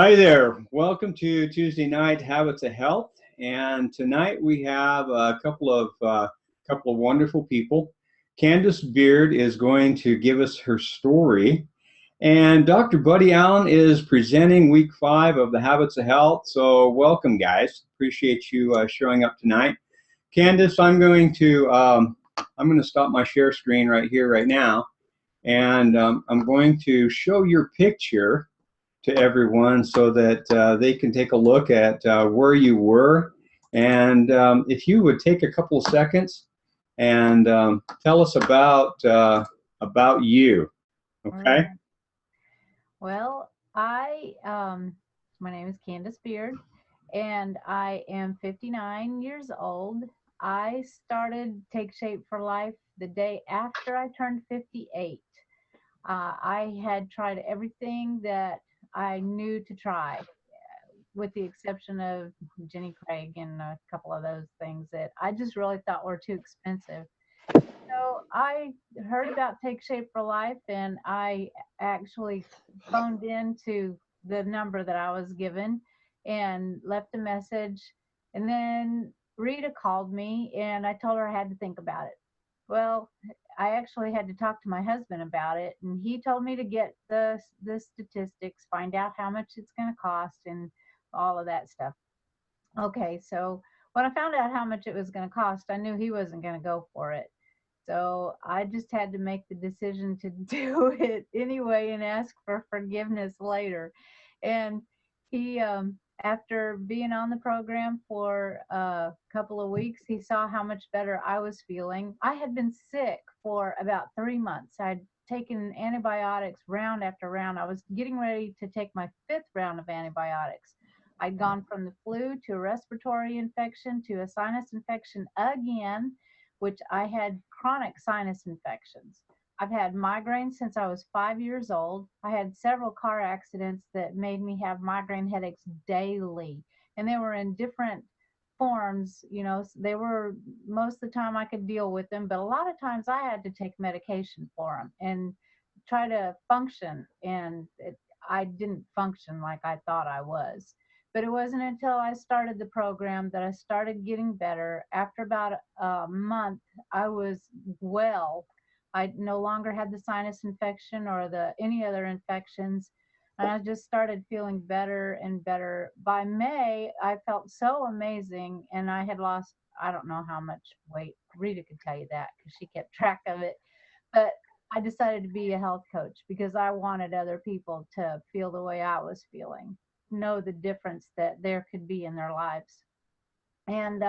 Hi there. Welcome to Tuesday Night Habits of Health. And tonight we have a couple of wonderful people. Candace Beard is going to give us her story, and Dr. Buddy Allen is presenting week 5 of the Habits of Health. So welcome, guys. Appreciate you showing up tonight. Candace, I'm going to stop my share screen right here, right now, and I'm going to show your picture to everyone so that they can take a look at where you were. And if you would take a couple of seconds and tell us about you, All okay? right. Well, my name is Candace Beard, and I am 59 years old. I started Take Shape for Life the day after I turned 58. I had tried everything that I knew to try, with the exception of Jenny Craig and a couple of those things that I just really thought were too expensive. So I heard about Take Shape for Life, and I actually phoned into the number that I was given and left a message. And then Rita called me, and I told her I had to think about it. Well, I actually had to talk to my husband about it, and he told me to get the statistics, find out how much it's going to cost, and all of that stuff. Okay, so when I found out how much it was going to cost, I knew he wasn't going to go for it. So I just had to make the decision to do it anyway and ask for forgiveness later. And he, after being on the program for a couple of weeks, he saw how much better I was feeling. I had been sick for about 3 months. I'd taken antibiotics round after round. I was getting ready to take my 5th round of antibiotics. I'd gone from the flu to a respiratory infection to a sinus infection again, which I had chronic sinus infections. I've had migraines since I was 5 years old. I had several car accidents that made me have migraine headaches daily, and they were in different forms. They were, most of the time I could deal with them, but a lot of times I had to take medication for them and try to function, and I didn't function like I thought I was. But it wasn't until I started the program that I started getting better. After about a month, I was well. I no longer had the sinus infection or any other infections, and I just started feeling better and better. By May, I felt so amazing, and I had lost, I don't know how much weight. Rita could tell you that because she kept track of it. But I decided to be a health coach because I wanted other people to feel the way I was feeling, know the difference that there could be in their lives. And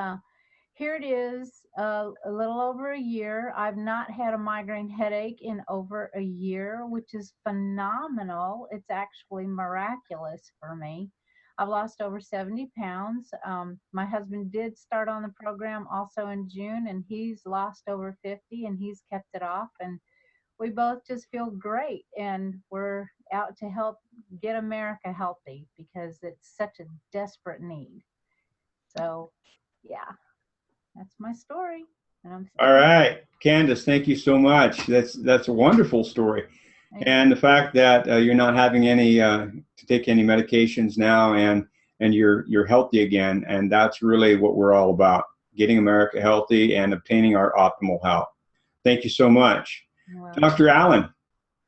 here it is, a little over a year. I've not had a migraine headache in over a year, which is phenomenal. It's actually miraculous for me. I've lost over 70 pounds. My husband did start on the program also in June, and he's lost over 50, and he's kept it off. And we both just feel great, and we're out to help get America healthy because it's such a desperate need. So, yeah, that's my story, and I'm All sticking. right, Candace, thank you so much. That's a wonderful story. Thank And the fact that you're not having any to take any medications now, and you're healthy again, and that's really what we're all about: getting America healthy and obtaining our optimal health. Thank you so much. you. Well, Dr. Allen,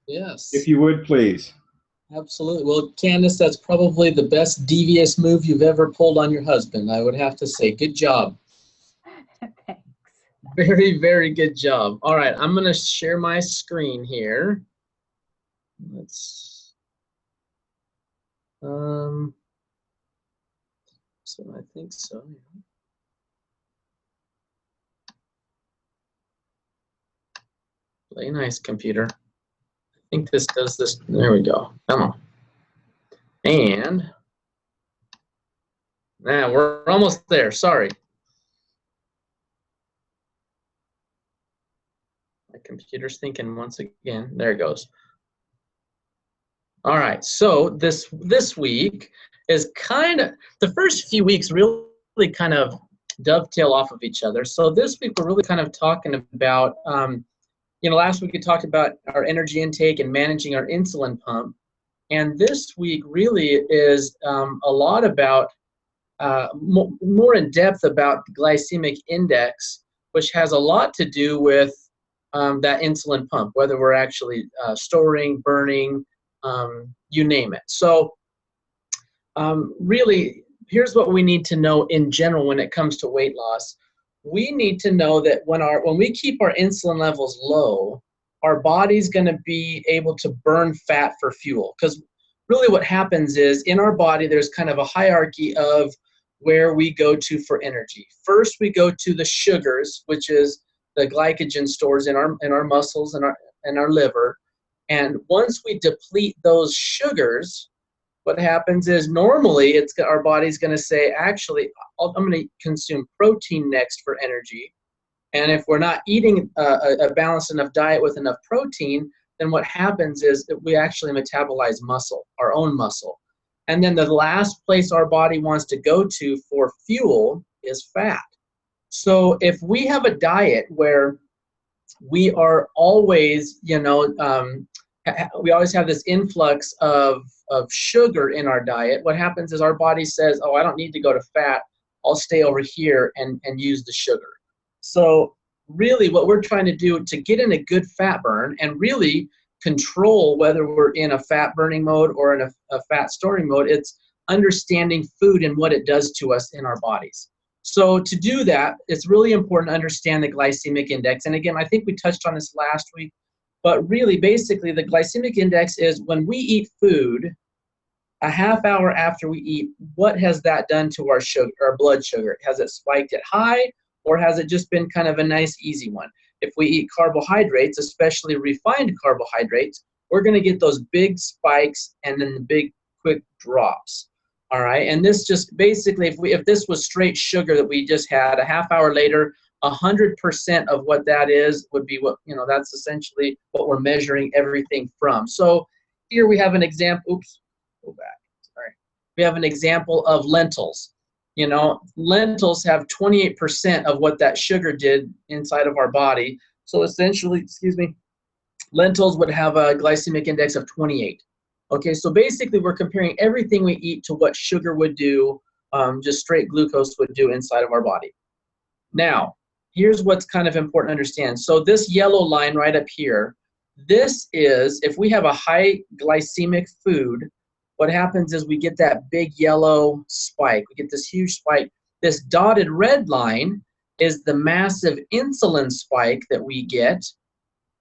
if Yes, you would please. absolutely. Well, Candace, that's probably the best devious move you've ever pulled on your husband, I would have to say. Good job. thanks. Very, very good job. All right, I'm going to share my screen here. Let's, so I think so. Play nice, computer. I think this does this. There we go. Come on. And now we're almost there. Sorry. My computer's thinking once again. There it goes. All right. So this week is kind of, the first few weeks really kind of dovetail off of each other. So this week we're really kind of talking about, last week we talked about our energy intake and managing our insulin pump. And this week really is a lot about, more in depth about the glycemic index, which has a lot to do with that insulin pump, whether we're actually storing, burning, you name it. So really, here's what we need to know in general when it comes to weight loss. We need to know that when we keep our insulin levels low, our body's going to be able to burn fat for fuel. Because really what happens is in our body, there's kind of a hierarchy of where we go to for energy. First, we go to the sugars, which is the glycogen stores in our muscles and our liver. And once we deplete those sugars, what happens is normally our body's going to say, actually, I'm going to consume protein next for energy. And if we're not eating a balanced enough diet with enough protein, then what happens is that we actually metabolize muscle, our own muscle. And then the last place our body wants to go to for fuel is fat. So if we have a diet where we are always, we always have this influx of sugar in our diet, what happens is our body says, oh, I don't need to go to fat. I'll stay over here and use the sugar. So really what we're trying to do to get in a good fat burn and really control whether we're in a fat burning mode or in a fat storing mode, it's understanding food and what it does to us in our bodies. So to do that, it's really important to understand the glycemic index. And again, I think we touched on this last week, but really basically the glycemic index is when we eat food, a half hour after we eat, what has that done to our sugar, our blood sugar? Has it spiked it high, or has it just been kind of a nice easy one? If we eat carbohydrates, especially refined carbohydrates, we're going to get those big spikes and then the big quick drops. All right, and this just basically, if this was straight sugar that we just had, a half hour later, 100% of what that is would be what, that's essentially what we're measuring everything from. So here we have an example. Oops, go back. Sorry. We have an example of lentils. Lentils have 28% of what that sugar did inside of our body. So essentially, lentils would have a glycemic index of 28. Okay, so basically we're comparing everything we eat to what sugar would do, just straight glucose would do inside of our body. Now, here's what's kind of important to understand. So this yellow line right up here, this is, if we have a high glycemic food, what happens is we get that big yellow spike. We get this huge spike. This dotted red line is the massive insulin spike that we get.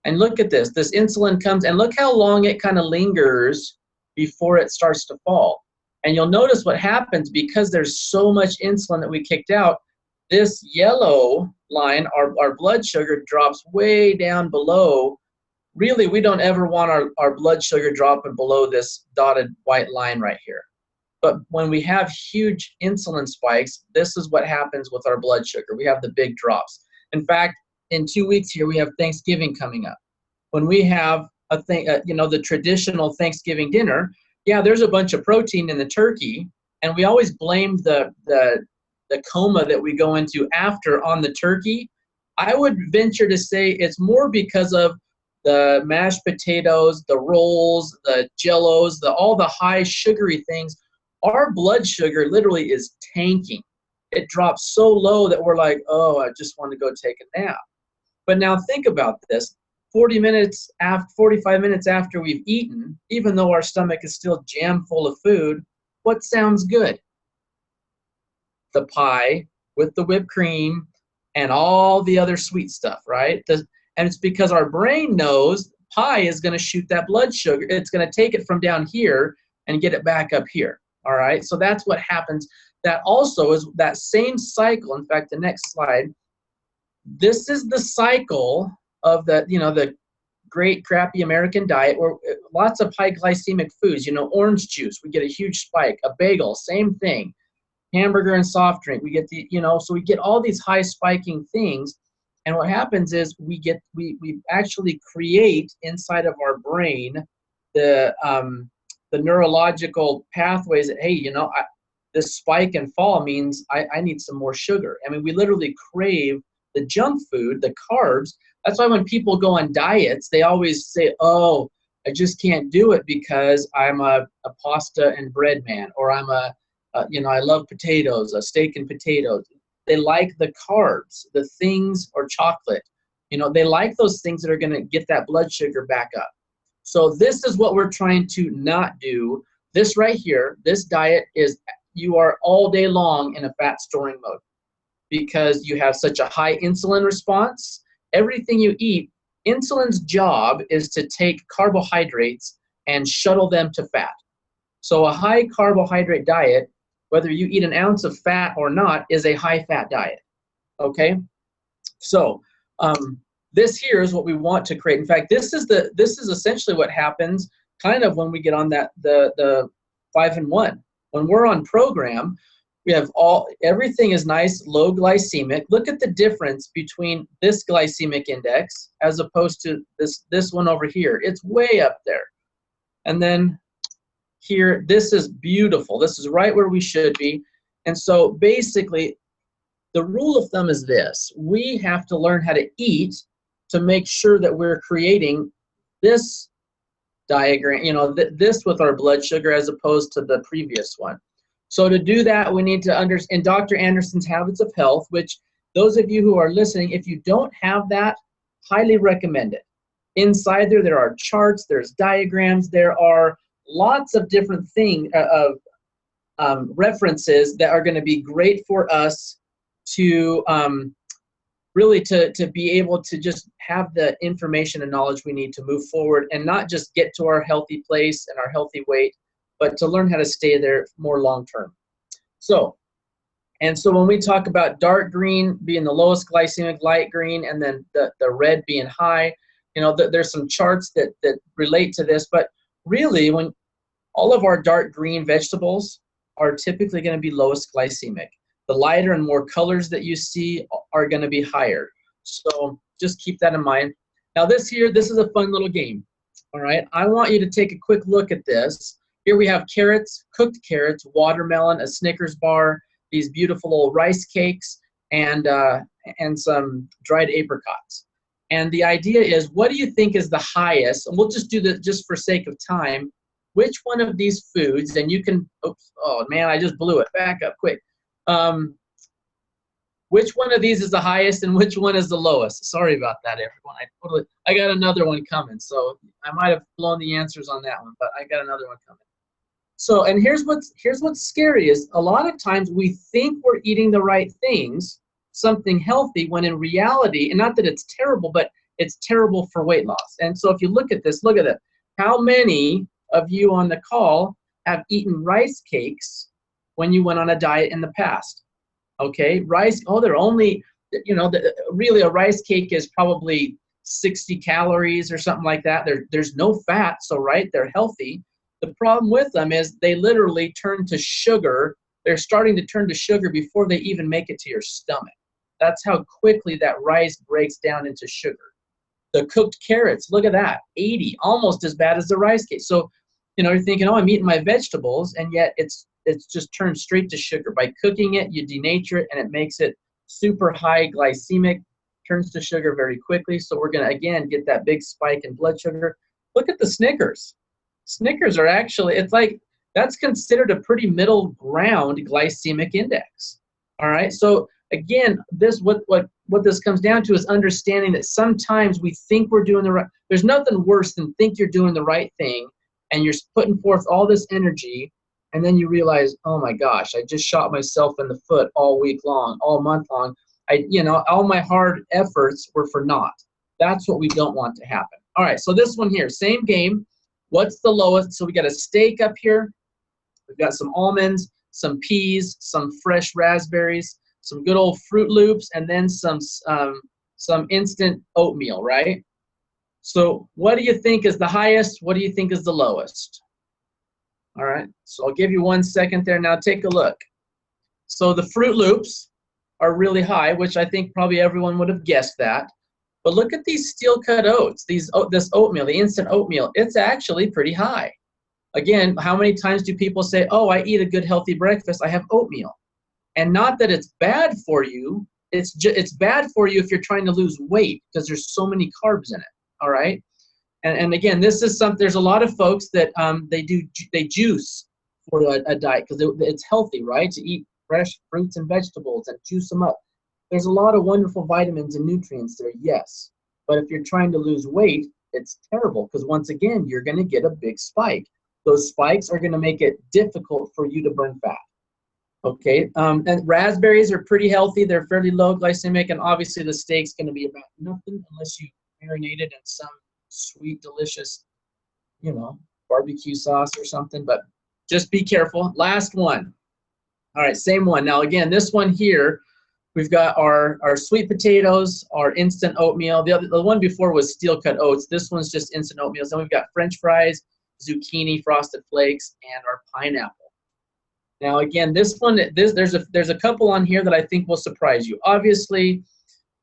And look at this. This insulin comes, and look how long it kind of lingers before it starts to fall. And you'll notice what happens because there's so much insulin that we kicked out, this yellow line, our blood sugar drops way down below. Really, we don't ever want our blood sugar dropping below this dotted white line right here. But when we have huge insulin spikes, this is what happens with our blood sugar. We have the big drops. In fact, in 2 weeks here, we have Thanksgiving coming up. When we have the traditional Thanksgiving dinner, yeah, there's a bunch of protein in the turkey, and we always blame the coma that we go into after on the turkey. I would venture to say it's more because of the mashed potatoes, the rolls, the jellos, all the high sugary things. Our blood sugar literally is tanking. It drops so low that we're like, oh, I just want to go take a nap. But now think about this. 45 minutes after we've eaten, even though our stomach is still jam full of food, what sounds good? The pie with the whipped cream and all the other sweet stuff, right? And it's because our brain knows pie is going to shoot that blood sugar. It's going to take it from down here and get it back up here, all right? So that's what happens. That also is that same cycle. In fact, the next slide, this is the cycle of the great crappy American diet where lots of high glycemic foods, orange juice, we get a huge spike, a bagel, same thing, hamburger and soft drink, we get so we get all these high spiking things. And what happens is we actually create inside of our brain the neurological pathways that, hey, this spike and fall means I need some more sugar. I mean, we literally crave the junk food, the carbs. That's why when people go on diets, they always say, oh, I just can't do it because I'm a pasta and bread man, or I'm I love potatoes, a steak and potatoes. They like the carbs, the things, or chocolate. They like those things that are going to get that blood sugar back up. So this is what we're trying to not do. This right here, this diet is, you are all day long in a fat storing mode because you have such a high insulin response. Everything you eat, insulin's job is to take carbohydrates and shuttle them to fat. So a high carbohydrate diet, whether you eat an ounce of fat or not, is a high fat diet. Okay? So this here is what we want to create. In fact, this is essentially what happens kind of when we get on the 5 and 1. When we're on program, we have everything is nice, low glycemic. Look at the difference between this glycemic index as opposed to this one over here. It's way up there. And then here, this is beautiful. This is right where we should be. And so basically, the rule of thumb is this. We have to learn how to eat to make sure that we're creating this diagram, this with our blood sugar as opposed to the previous one. So to do that, we need to understand Dr. Anderson's Habits of Health, which those of you who are listening, if you don't have that, highly recommend it. Inside there are charts, there's diagrams, there are lots of different references that are going to be great for us to really to be able to just have the information and knowledge we need to move forward and not just get to our healthy place and our healthy weight, but to learn how to stay there more long term. So when we talk about dark green being the lowest glycemic, light green, and then the red being high, there's some charts that relate to this, but really when all of our dark green vegetables are typically going to be lowest glycemic. The lighter and more colors that you see are going to be higher. So just keep that in mind. Now this is a fun little game. All right, I want you to take a quick look at this. Here we have carrots, cooked carrots, watermelon, a Snickers bar, these beautiful old rice cakes, and some dried apricots. And the idea is, what do you think is the highest? And we'll just do that just for sake of time. Which one of these foods, and you can, oh man, I just blew it. Back up quick. Which one of these is the highest and which one is the lowest? Sorry about that, everyone. I got another one coming, so I might have blown the answers on that one, but I got another one coming. So, and here's what's scary is a lot of times we think we're eating the right things, something healthy, when in reality, and not that it's terrible, but it's terrible for weight loss. And so if you look at this, look at it. How many of you on the call have eaten rice cakes when you went on a diet in the past? Okay, rice, they're only, really a rice cake is probably 60 calories or something like that. There's no fat, so right, they're healthy. The problem with them is they literally turn to sugar. They're starting to turn to sugar before they even make it to your stomach. That's how quickly that rice breaks down into sugar. The cooked carrots, look at that, 80, almost as bad as the rice cake. So, you're thinking, I'm eating my vegetables, and yet it's just turned straight to sugar. By cooking it, you denature it, and it makes it super high glycemic, turns to sugar very quickly. So we're going to, again, get that big spike in blood sugar. Look at the Snickers. Snickers are actually, it's like, that's considered a pretty middle ground glycemic index. All right, so again, what this comes down to is understanding that sometimes we think we're doing the right, there's nothing worse than think you're doing the right thing, and you're putting forth all this energy, and then you realize, oh my gosh, I just shot myself in the foot all week long, all month long. All my hard efforts were for naught. That's what we don't want to happen. All right, so this one here, same game. What's the lowest? So we got a steak up here. We've got some almonds, some peas, some fresh raspberries, some good old Fruit Loops, and then some instant oatmeal, right? So what do you think is the highest? What do you think is the lowest? All right, so I'll give you 1 second there. Now take a look. So the Fruit Loops are really high, which I think probably everyone would have guessed that. But look at these steel-cut oats, this oatmeal, the instant oatmeal. It's actually pretty high. Again, how many times do people say, oh, I eat a good healthy breakfast, I have oatmeal? And not that it's bad for you, it's bad for you if you're trying to lose weight because there's so many carbs in it, all right? And again, this is some. There's a lot of folks that they juice for a diet because it's healthy, right? To eat fresh fruits and vegetables and juice them up. There's a lot of wonderful vitamins and nutrients there, yes. But if you're trying to lose weight, it's terrible because once again, you're going to get a big spike. Those spikes are going to make it difficult for you to burn fat. Okay, and raspberries are pretty healthy. They're fairly low glycemic, and obviously the steak's going to be about nothing unless you marinate it in some sweet, delicious, barbecue sauce or something. But just be careful. Last one. All right, same one. Now again, this one here, we've got our sweet potatoes, our instant oatmeal. The one before was steel cut oats. This one's just instant oatmeal. Then we've got French fries, zucchini, frosted flakes, and our pineapple. Now again, this one, there's a couple on here that I think will surprise you. Obviously,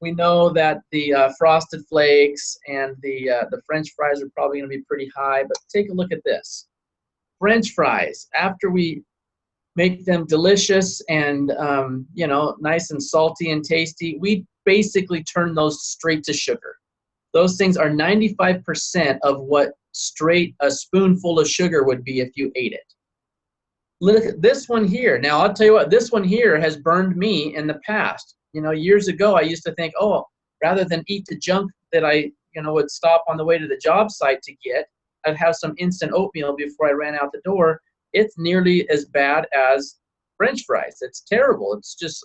we know that the frosted flakes and the French fries are probably going to be pretty high, but take a look at this. French fries, after we make them delicious and nice and salty and tasty, we basically turn those straight to sugar. Those things are 95% of what a spoonful of sugar would be if you ate it. Look at this one here. Now, I'll tell you what, this one here has burned me in the past. Years ago, I used to think, oh, rather than eat the junk that I, would stop on the way to the job site to get, I'd have some instant oatmeal before I ran out the door. It's nearly as bad as French fries. It's terrible.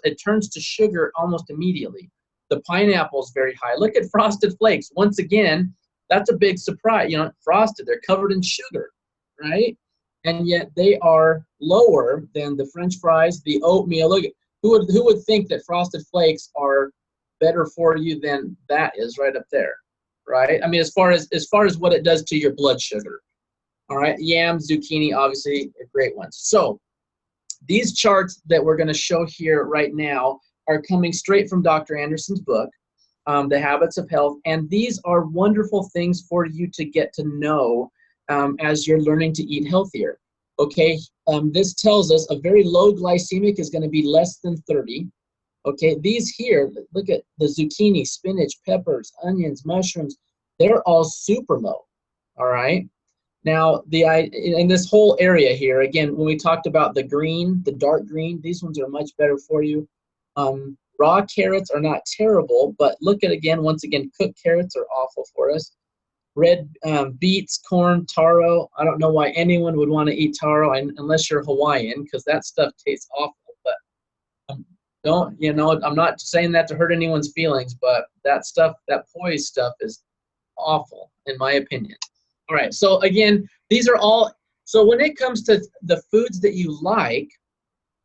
It turns to sugar almost immediately. The pineapple is very high. Look at frosted flakes. Once again, that's a big surprise. Frosted, they're covered in sugar, right? And yet they are lower than the French fries, the oatmeal. Look, who would think that frosted flakes are better for you than that is right up there, right? I mean, as far as what it does to your blood sugar. All right, yams, zucchini, obviously are great ones. So these charts that we're going to show here right now are coming straight from Dr. Anderson's book, The Habits of Health, and these are wonderful things for you to get to know as you're learning to eat healthier. Okay, this tells us a very low glycemic is going to be less than 30. Okay, these here, look at the zucchini, spinach, peppers, onions, mushrooms, they're all super low. All right. Now, in this whole area here, again, when we talked about the green, the dark green, these ones are much better for you. Raw carrots are not terrible, but look at, once again, cooked carrots are awful for us. Red beets, corn, taro. I don't know why anyone would want to eat taro unless you're Hawaiian, because that stuff tastes awful. But I'm not saying that to hurt anyone's feelings, but that stuff, that poise stuff is awful, in my opinion. All right, so again, these are all, so when it comes to the foods that you like,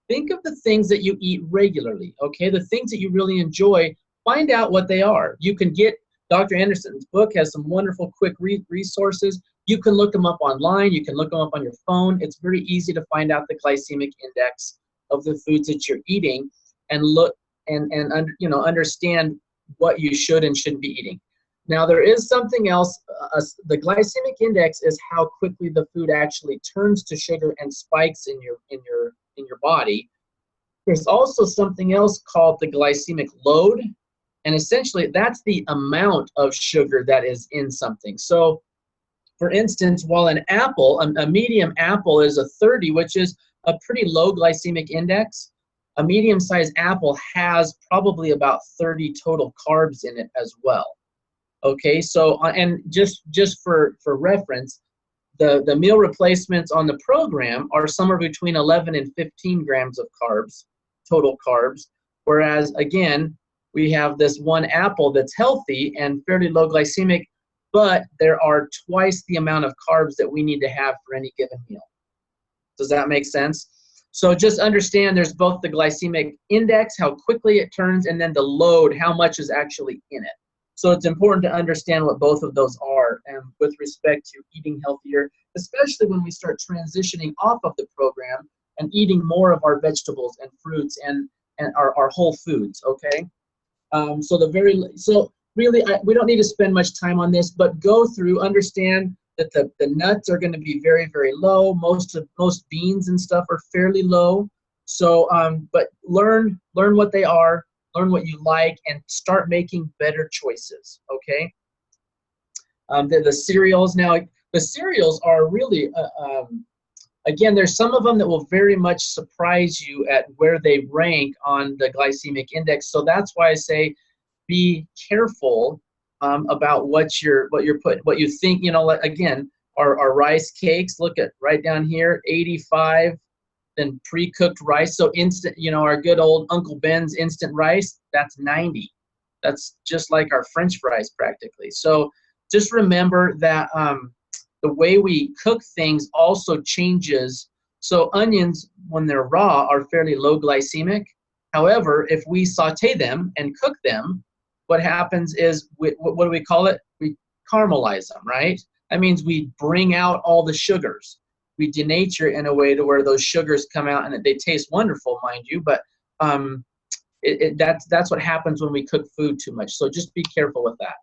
think of the things that you eat regularly, okay? The things that you really enjoy, find out what they are. You can get, Dr. Anderson's book has some wonderful quick resources. You can look them up online. You can look them up on your phone. It's very easy to find out the glycemic index of the foods that you're eating and look and understand what you should and shouldn't be eating. Now, there is something else. The glycemic index is how quickly the food actually turns to sugar and spikes in your body. There's also something else called the glycemic load, and essentially that's the amount of sugar that is in something. So, for instance, while an apple, a medium apple is a 30, which is a pretty low glycemic index, a medium-sized apple has probably about 30 total carbs in it as well. Okay, so and just for reference, the meal replacements on the program are somewhere between 11 and 15 grams of carbs, total carbs, whereas again, we have this one apple that's healthy and fairly low glycemic, but there are twice the amount of carbs that we need to have for any given meal. Does that make sense? So just understand there's both the glycemic index, how quickly it turns, and then the load, how much is actually in it. So it's important to understand what both of those are with respect to eating healthier, especially when we start transitioning off of the program and eating more of our vegetables and fruits and our whole foods, okay? So really, we don't need to spend much time on this, but go through, understand that the nuts are going to be very, very low. Most beans and stuff are fairly low. So, but learn what they are, learn what you like, and start making better choices, okay? The cereals now, the cereals are really, again, there's some of them that will very much surprise you at where they rank on the glycemic index. So that's why I say be careful about what you think. Like, again, our rice cakes, look at right down here, 85. Then pre-cooked rice, so instant, our good old Uncle Ben's instant rice, that's 90. That's just like our French fries practically. So just remember that the way we cook things also changes. So onions, when they're raw, are fairly low glycemic. However, if we saute them and cook them, what happens is, what do we call it? We caramelize them, right? That means we bring out all the sugars. We denature in a way to where those sugars come out, and they taste wonderful, mind you, but that's what happens when we cook food too much. So just be careful with that.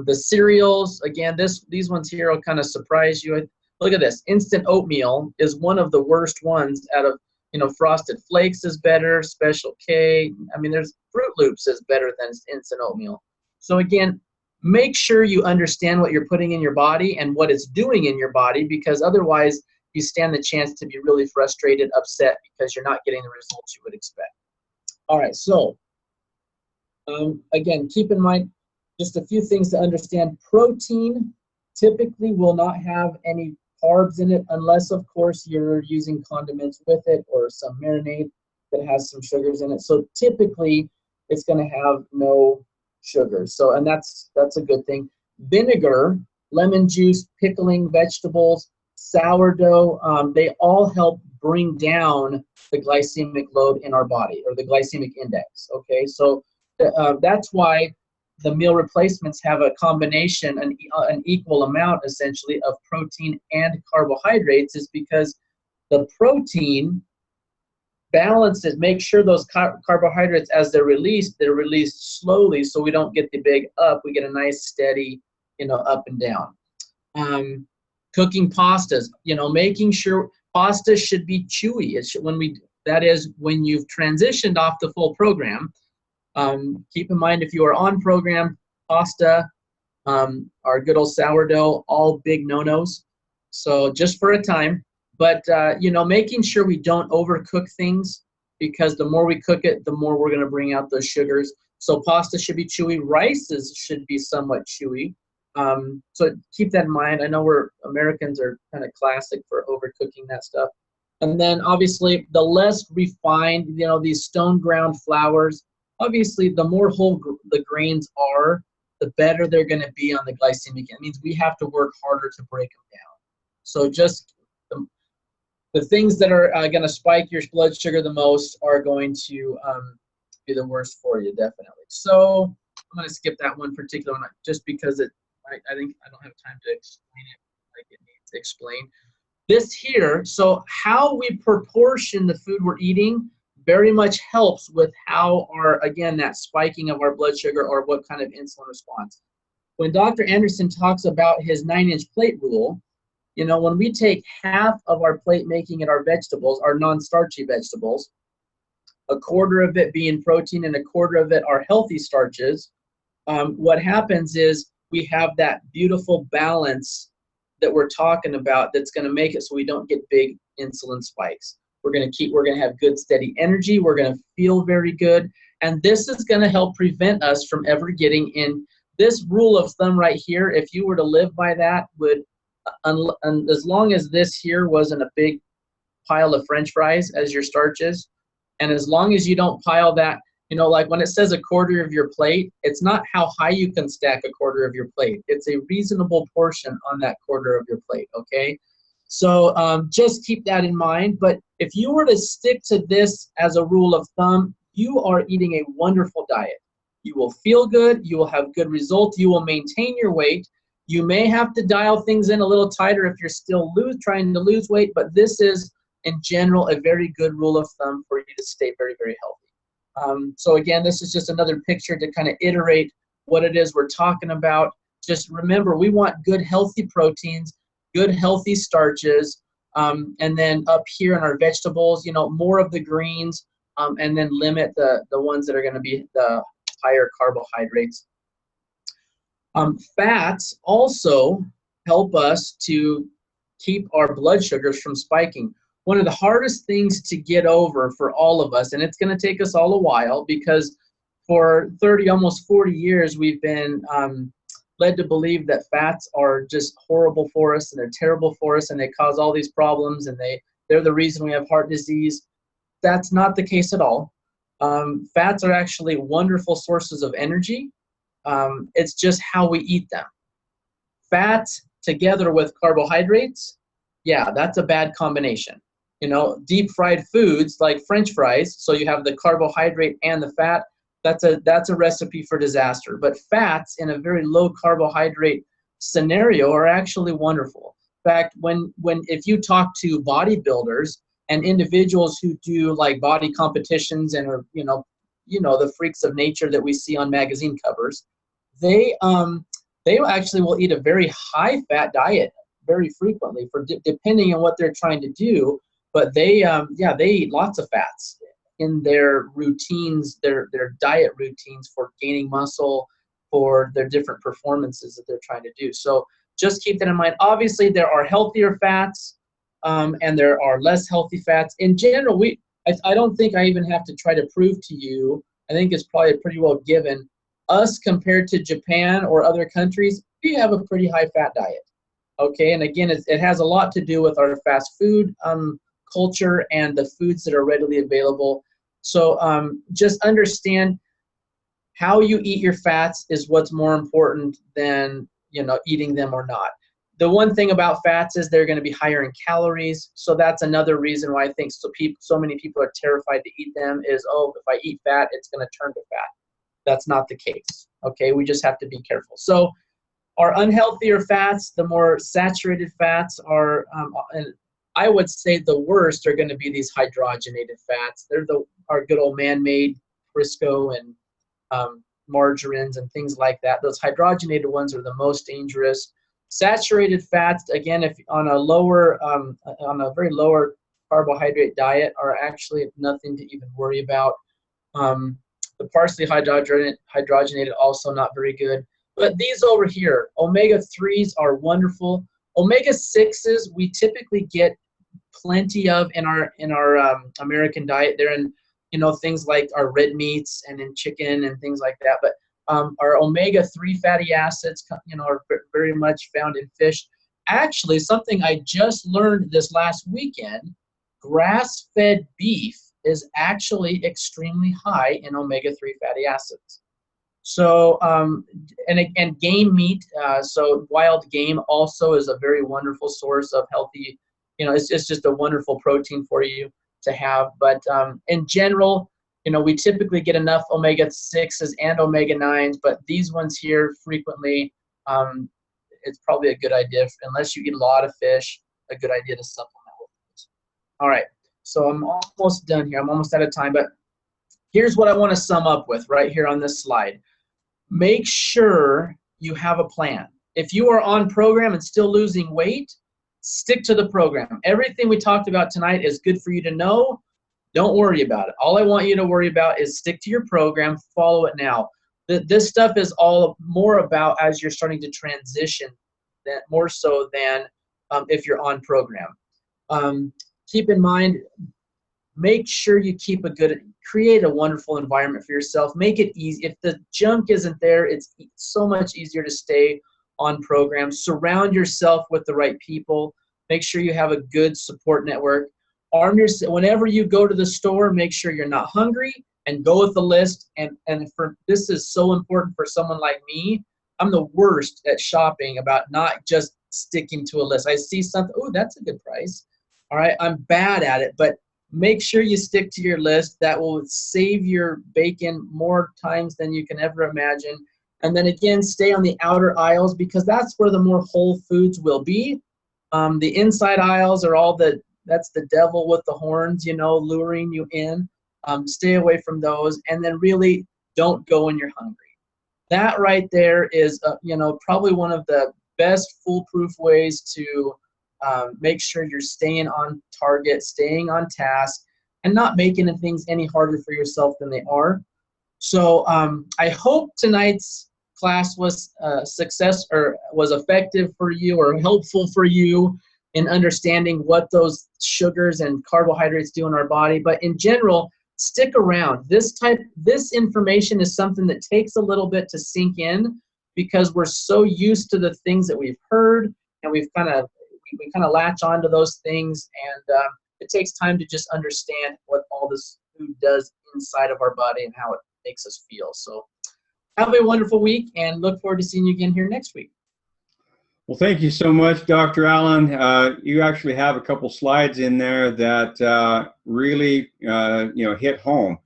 The cereals, again, these ones here will kind of surprise you. Look at this. Instant oatmeal is one of the worst ones out of, Frosted Flakes is better, Special K. I mean, there's Fruit Loops is better than instant oatmeal. So again, make sure you understand what you're putting in your body and what it's doing in your body, because otherwise you stand the chance to be really frustrated, upset, because you're not getting the results you would expect. All right, so again, keep in mind just a few things to understand. Protein typically will not have any carbs in it unless, of course, you're using condiments with it or some marinade that has some sugars in it. So typically it's going to have no sugar. So, and that's a good thing. Vinegar, lemon juice, pickling vegetables, sourdough, they all help bring down the glycemic load in our body, or the glycemic index. Okay, so that's why the meal replacements have a combination, an equal amount essentially of protein and carbohydrates, is because the protein balances, make sure those carbohydrates, as they're released slowly, so we don't get the big up. We get a nice steady, up and down. Cooking pastas, making sure pasta should be chewy. That is when you've transitioned off the full program. Keep in mind, if you are on program, pasta, our good old sourdough, all big no-nos. So just for a time. But, making sure we don't overcook things, because the more we cook it, the more we're going to bring out those sugars. So pasta should be chewy. Rices should be somewhat chewy. So keep that in mind. I know Americans are kind of classic for overcooking that stuff. And then obviously the less refined, these stone ground flours, obviously the more whole the grains are, the better they're going to be on the glycemic. It means we have to work harder to break them down. So just the things that are going to spike your blood sugar the most are going to be the worst for you, definitely. So I'm going to skip that one particular one, just because I think I don't have time to explain it like it needs explained. This here, so how we proportion the food we're eating very much helps with how that spiking of our blood sugar, or what kind of insulin response. When Dr. Anderson talks about his 9-inch plate rule, when we take half of our plate making it our vegetables, our non-starchy vegetables, a quarter of it being protein and a quarter of it are healthy starches, what happens is we have that beautiful balance that we're talking about that's going to make it so we don't get big insulin spikes. We're going to have good steady energy. We're going to feel very good. And this is going to help prevent us from ever getting in. This rule of thumb right here, if you were to live by that, as long as this here wasn't a big pile of French fries as your starches, and as long as you don't pile that, like when it says a quarter of your plate, it's not how high you can stack a quarter of your plate. It's a reasonable portion on that quarter of your plate, okay? So just keep that in mind. But if you were to stick to this as a rule of thumb, you are eating a wonderful diet. You will feel good. You will have good results. You will maintain your weight. You may have to dial things in a little tighter if you're still trying to lose weight, but this is, in general, a very good rule of thumb for you to stay very, very healthy. So again, this is just another picture to kind of iterate what it is we're talking about. Just remember, we want good, healthy proteins, good, healthy starches, and then up here in our vegetables, more of the greens, and then limit the ones that are going to be the higher carbohydrates. Fats also help us to keep our blood sugars from spiking. One of the hardest things to get over for all of us, and it's going to take us all a while, because for 30, almost 40 years, we've been led to believe that fats are just horrible for us, and they're terrible for us, and they cause all these problems, and they're the reason we have heart disease. That's not the case at all. Fats are actually wonderful sources of energy. It's just how we eat them. Fats together with carbohydrates, yeah, that's a bad combination. You know, deep fried foods like French fries, so you have the carbohydrate and the fat, that's a recipe for disaster. But fats in a very low carbohydrate scenario are actually wonderful. In fact, if you talk to bodybuilders and individuals who do like body competitions and are, you know, the freaks of nature that we see on magazine covers, they actually will eat a very high fat diet very frequently depending on what they're trying to do. But they eat lots of fats in their routines, their diet routines for gaining muscle, for their different performances that they're trying to do. So just keep that in mind. Obviously, there are healthier fats and there are less healthy fats. In general, I don't think I even have to try to prove to you. I think it's probably pretty well given. Us compared to Japan or other countries, we have a pretty high fat diet. Okay, and again, it has a lot to do with our fast food culture and the foods that are readily available. So just understand how you eat your fats is what's more important than, you know, eating them or not. The one thing about fats is they're going to be higher in calories. So that's another reason why I think so many people are terrified to eat them is, oh, if I eat fat, it's going to turn to fat. That's not the case. Okay, we just have to be careful. So our unhealthier fats, the more saturated fats are, and I would say the worst are going to be these hydrogenated fats. They're our good old man-made Crisco and margarines and things like that. Those hydrogenated ones are the most dangerous. Saturated fats, again, if on a very lower carbohydrate diet, are actually nothing to even worry about. The partially hydrogenated also not very good. But these over here, omega-3s are wonderful. Omega-6s we typically get plenty of in our American diet. They're in, you know, things like our red meats and in chicken and things like that. But our omega-3 fatty acids, you know, are very much found in fish. Actually, something I just learned this last weekend, grass-fed beef is actually extremely high in omega-3 fatty acids. So, and game meat, so wild game also is a very wonderful source of healthy, you know, it's just a wonderful protein for you to have. But in general, you know, we typically get enough omega-6s and omega-9s, but these ones here frequently, it's probably a good idea, unless you eat a lot of fish, a good idea to supplement with it. All right, so I'm almost done here. I'm almost out of time, but here's what I want to sum up with right here on this slide. Make sure you have a plan. If you are on program and still losing weight, stick to the program. Everything we talked about tonight is good for you to know. Don't worry about it. All I want you to worry about is stick to your program, follow it now. This stuff is all more about as you're starting to transition, that more so than if you're on program. Keep in mind, make sure you create a wonderful environment for yourself. Make it easy. If the junk isn't there, it's so much easier to stay on program. Surround yourself with the right people. Make sure you have a good support network. Arm yourself. Whenever you go to the store, make sure you're not hungry and go with the list. And this is so important for someone like me. I'm the worst at shopping about not just sticking to a list. I see something, oh, that's a good price. All right, I'm bad at it, but make sure you stick to your list. That will save your bacon more times than you can ever imagine. And then again, stay on the outer aisles because that's where the more whole foods will be. The inside aisles are that's the devil with the horns, you know, luring you in. Stay away from those, and then really don't go when you're hungry. That right there is, you know, probably one of the best foolproof ways to make sure you're staying on target, staying on task, and not making things any harder for yourself than they are. So I hope tonight's class was success or was effective for you or helpful for you in understanding what those sugars and carbohydrates do in our body. But in general, stick around. This information is something that takes a little bit to sink in because we're so used to the things that we've heard, and we kind of latch onto those things, and it takes time to just understand what all this food does inside of our body and how it makes us feel. So have a wonderful week, and look forward to seeing you again here next week. Well, thank you so much, Dr. Allen. You actually have a couple slides in there that really, hit home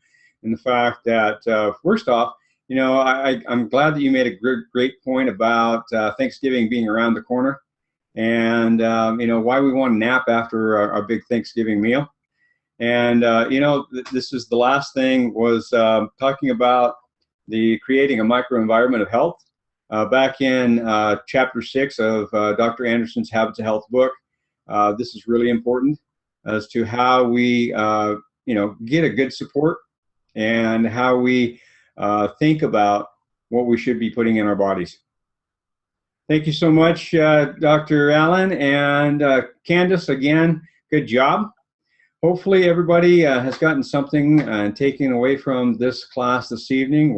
in the fact that, first off, I'm glad that you made a great point about Thanksgiving being around the corner, and why we want to nap after our big Thanksgiving meal. And this is the last thing was talking about the creating a microenvironment of health. Back in chapter 6 of Dr. Anderson's Habits of Health book, this is really important as to how we get a good support and how we think about what we should be putting in our bodies. Thank you so much, Dr. Allen, and Candace, again, good job. Hopefully everybody has gotten something taken away from this class this evening.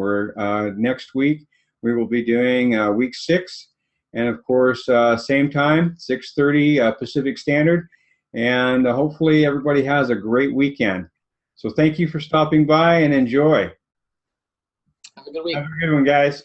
Next week we will be doing week 6, and of course same time, 6:30 Pacific Standard, and hopefully everybody has a great weekend. So thank you for stopping by, and enjoy. Have a good week. Have a good one, guys.